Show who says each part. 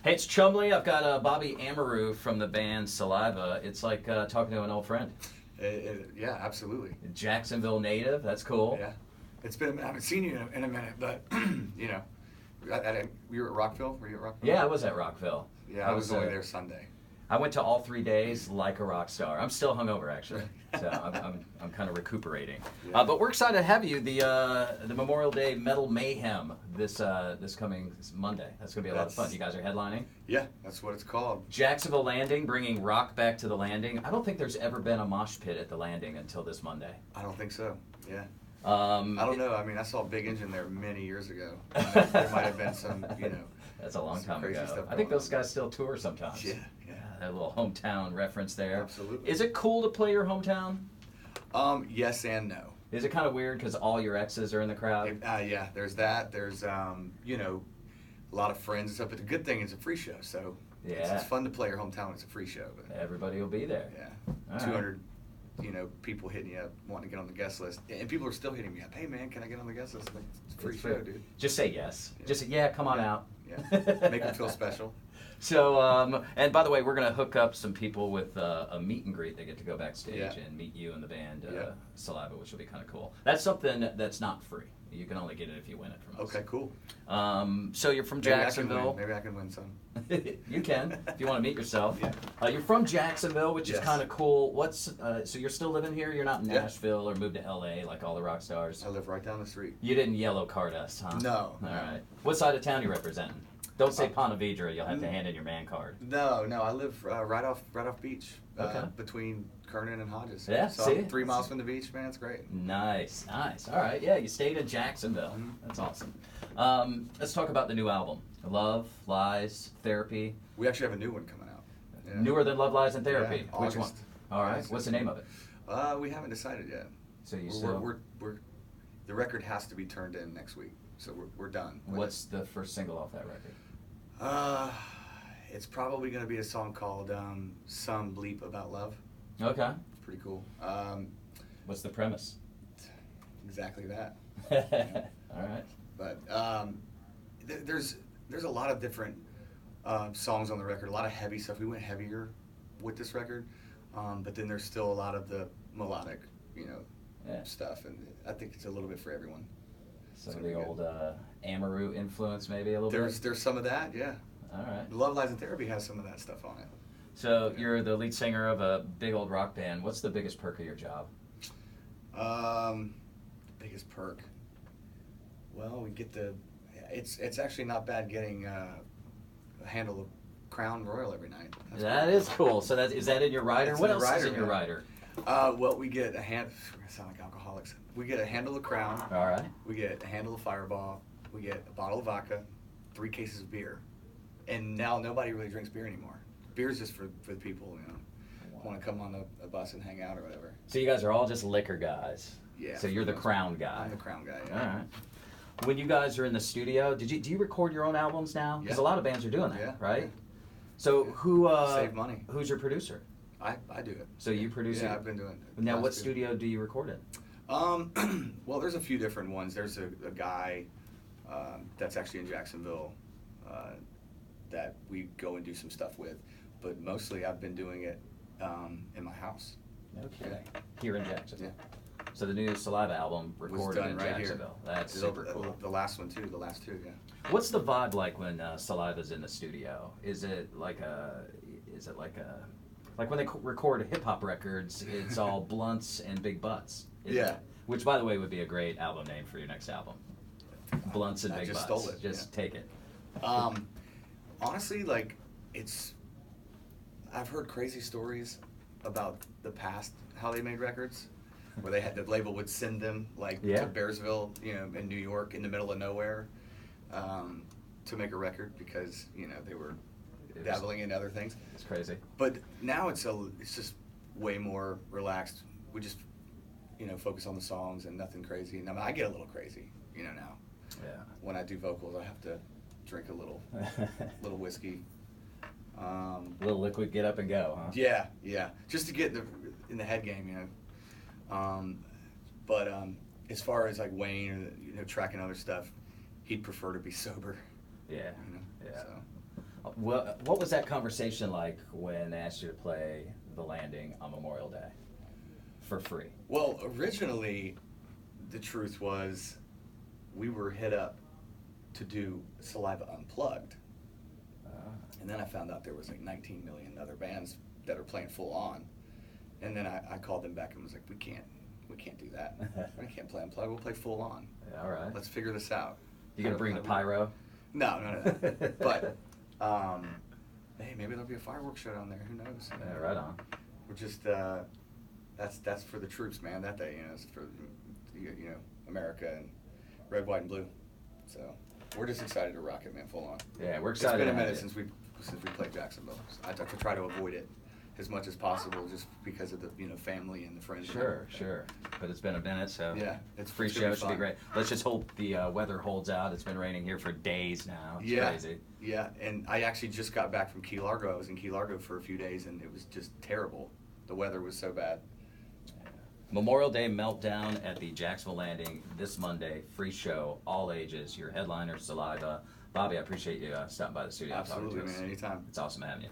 Speaker 1: Hey, it's Chumley. I've got Bobby Amaru from the band Saliva. It's like talking to an old friend.
Speaker 2: Yeah, absolutely.
Speaker 1: Jacksonville native. That's cool.
Speaker 2: Yeah, it's been. I haven't seen you in a minute, but you know, you were at Rockville. Were you at Rockville?
Speaker 1: Yeah, I was at Rockville.
Speaker 2: Yeah, I was only there Sunday.
Speaker 1: I went to all 3 days like a rock star. I'm still hungover actually, so I'm kind of recuperating.
Speaker 2: Yeah.
Speaker 1: But we're excited to have you. The Memorial Day Metal Mayhem this coming Monday. That's gonna be a lot of fun. You guys are headlining.
Speaker 2: Yeah, that's what it's called.
Speaker 1: Jacksonville Landing, bringing rock back to the Landing. I don't think there's ever been a mosh pit at the Landing until this Monday.
Speaker 2: I don't think so. Yeah. I don't know. I mean, I saw Big Engine there many years ago. There might have been some,
Speaker 1: That's a long time
Speaker 2: crazy
Speaker 1: ago.
Speaker 2: stuff
Speaker 1: I think
Speaker 2: going
Speaker 1: those
Speaker 2: on.
Speaker 1: guys still tour sometimes.
Speaker 2: Yeah.
Speaker 1: That little hometown reference there.
Speaker 2: Absolutely.
Speaker 1: Is it cool to play your hometown?
Speaker 2: Yes and no.
Speaker 1: Is it kind of weird because all your exes are in the crowd?
Speaker 2: Yeah, there's that. There's, a lot of friends and stuff. But the good thing is it's a free show, so
Speaker 1: Yeah.
Speaker 2: it's fun to play your hometown when it's a free show. But
Speaker 1: Everybody will be there.
Speaker 2: yeah,
Speaker 1: All
Speaker 2: 200, people hitting you up, wanting to get on the guest list. And people are still hitting me up. Hey, man, can I get on the guest list? Like, it's a free show, dude.
Speaker 1: Just say yes.
Speaker 2: Yeah.
Speaker 1: Just say, yeah, come on out.
Speaker 2: Yeah, make them feel special.
Speaker 1: So, and by the way, we're going to hook up some people with a meet and greet. They get to go backstage
Speaker 2: Yeah.
Speaker 1: and meet you and the band
Speaker 2: Yeah.
Speaker 1: Saliva, which will be kind of cool. That's something that's not free. You can only get it if you win it from us.
Speaker 2: Okay, cool.
Speaker 1: So you're from
Speaker 2: Maybe
Speaker 1: Jacksonville.
Speaker 2: Maybe I can win some.
Speaker 1: You can if you want to meet yourself.
Speaker 2: Yeah.
Speaker 1: You're from Jacksonville, which is
Speaker 2: Yes.
Speaker 1: kind of cool. What's so you're still living here? You're not in
Speaker 2: Yeah.
Speaker 1: Nashville or moved to LA like all the rock stars.
Speaker 2: I live right down the street.
Speaker 1: You didn't yellow card us, huh?
Speaker 2: No.
Speaker 1: All right. What side of town you representing? Don't say Ponte Vedra. You'll have to hand in your man card.
Speaker 2: No, I live right off Beach,
Speaker 1: Okay.
Speaker 2: Between Kernan and Hodges.
Speaker 1: Yeah,
Speaker 2: so
Speaker 1: see?
Speaker 2: I'm 3 miles from the beach, man. It's great.
Speaker 1: Nice. All right. Yeah, you stayed in Jacksonville.
Speaker 2: Mhm.
Speaker 1: That's awesome. Let's talk about the new album, Love, Lies, Therapy.
Speaker 2: We actually have a new one coming out. Yeah.
Speaker 1: Newer than Love, Lies, and Therapy.
Speaker 2: Yeah,
Speaker 1: Which one?
Speaker 2: August.
Speaker 1: All right.
Speaker 2: August.
Speaker 1: What's the name of it?
Speaker 2: We haven't decided yet.
Speaker 1: So you
Speaker 2: We're,
Speaker 1: still.
Speaker 2: we're the record has to be turned in next week, so we're done. with
Speaker 1: What's the first single off that record?
Speaker 2: it. It's probably going to be a song called "Some Bleep About Love."
Speaker 1: Okay.
Speaker 2: It's pretty cool.
Speaker 1: What's the premise?
Speaker 2: Exactly that.
Speaker 1: All right.
Speaker 2: But there's a lot of different songs on the record, a lot of heavy stuff. We went heavier with this record, but then there's still a lot of the melodic,
Speaker 1: Yeah.
Speaker 2: stuff, and I think it's a little bit for everyone.
Speaker 1: Some
Speaker 2: It's
Speaker 1: of
Speaker 2: gonna
Speaker 1: the
Speaker 2: be
Speaker 1: old Amaru influence, maybe a little
Speaker 2: There's
Speaker 1: bit.
Speaker 2: some of that, yeah.
Speaker 1: All right.
Speaker 2: Love, Lies, and Therapy has some of that stuff on it.
Speaker 1: So you're the lead singer of a big old rock band. What's the biggest perk of your job?
Speaker 2: Biggest perk. Well, we get it's actually not bad getting a handle of Crown Royal every night.
Speaker 1: That is cool. So is that in your rider?
Speaker 2: It's
Speaker 1: What
Speaker 2: in the
Speaker 1: else is
Speaker 2: rider,
Speaker 1: in your
Speaker 2: yeah.
Speaker 1: rider?
Speaker 2: Well, we get a hand. We're gonna sound like alcoholics. We get a handle of Crown.
Speaker 1: All right.
Speaker 2: We get a handle of Fireball. We get a bottle of vodka, 3 cases of beer, and now nobody really drinks beer anymore. Beer's just for the people, want to come on a bus and hang out or whatever.
Speaker 1: So you guys are all just liquor guys.
Speaker 2: Yeah.
Speaker 1: So you're the Crown guy.
Speaker 2: I'm the Crown guy.
Speaker 1: All
Speaker 2: Yeah.
Speaker 1: right. When you guys are in the studio, do you record your own albums now? Because
Speaker 2: Yeah.
Speaker 1: a lot of bands are doing that,
Speaker 2: Yeah,
Speaker 1: right?
Speaker 2: yeah.
Speaker 1: So who
Speaker 2: Save money.
Speaker 1: Who's your producer?
Speaker 2: I do it.
Speaker 1: So you produce it?
Speaker 2: Yeah, I've been doing it.
Speaker 1: Now, what
Speaker 2: Last year.
Speaker 1: studio do you record in?
Speaker 2: Well, there's a few different ones. There's a guy that's actually in Jacksonville that we go and do some stuff with, but mostly I've been doing it in my house.
Speaker 1: No kidding. Here in Jacksonville.
Speaker 2: Yeah.
Speaker 1: So the new Saliva album recorded
Speaker 2: done
Speaker 1: in
Speaker 2: right here.
Speaker 1: Jacksonville. That's
Speaker 2: The-
Speaker 1: super cool.
Speaker 2: The last one too. The last two, yeah.
Speaker 1: What's the vibe like when Saliva's in the studio? Is it like when they record hip hop records? It's all blunts and big butts. isn't
Speaker 2: Yeah.
Speaker 1: it? Which, by the way, would be a great album name for your next album. Blunts and
Speaker 2: I
Speaker 1: big
Speaker 2: just
Speaker 1: butts.
Speaker 2: stole it,
Speaker 1: Just
Speaker 2: yeah.
Speaker 1: take it.
Speaker 2: Honestly, I've heard crazy stories about the past, how they made records, where the label would send them
Speaker 1: Yeah.
Speaker 2: to Bearsville, in New York, in the middle of nowhere, to make a record because they were dabbling in other things.
Speaker 1: It's crazy.
Speaker 2: But now it's just way more relaxed. We just focus on the songs and nothing crazy. And I get a little crazy, now.
Speaker 1: Yeah.
Speaker 2: When I do vocals, I have to drink a little whiskey.
Speaker 1: Little liquid, get up and go, huh?
Speaker 2: Yeah, just to get in the head game, But as far as like Wayne or tracking other stuff, he'd prefer to be sober.
Speaker 1: Yeah.
Speaker 2: So.
Speaker 1: what was that conversation like when they asked you to play the Landing on Memorial Day for free?
Speaker 2: Well, originally, the truth was we were hit up to do Saliva Unplugged. And then I found out there was like 19 million other bands that are playing full on. And then I called them back and was like, we can't do that. We can't play Unplugged, we'll play full on.
Speaker 1: Yeah, all right.
Speaker 2: Let's figure this out.
Speaker 1: You gonna bring the pyro?
Speaker 2: No. But, hey, maybe there'll be a fireworks show down there, who knows?
Speaker 1: Yeah, right on.
Speaker 2: We're just, that's for the troops, man, that day, it's for, America and red, white, and blue. So, we're just excited to rock it, man, full on.
Speaker 1: Yeah, we're excited.
Speaker 2: It's been a
Speaker 1: to have
Speaker 2: minute
Speaker 1: you.
Speaker 2: since we played Jacksonville. So I try to avoid it as much as possible, just because of the family and the friends.
Speaker 1: Sure. But it's been a minute, so
Speaker 2: yeah,
Speaker 1: it's free
Speaker 2: gonna
Speaker 1: show.
Speaker 2: be
Speaker 1: Should be
Speaker 2: fun.
Speaker 1: great. Let's just hope the weather holds out. It's been raining here for days now. It's crazy.
Speaker 2: Yeah, and I actually just got back from Key Largo. I was in Key Largo for a few days, and it was just terrible. The weather was so bad.
Speaker 1: Memorial Day Meltdown at the Jacksonville Landing this Monday. Free show, all ages. Your headliner, Saliva. Bobby, I appreciate you stopping by the studio. and talking
Speaker 2: Absolutely,
Speaker 1: to us.
Speaker 2: man. Anytime.
Speaker 1: It's awesome having you.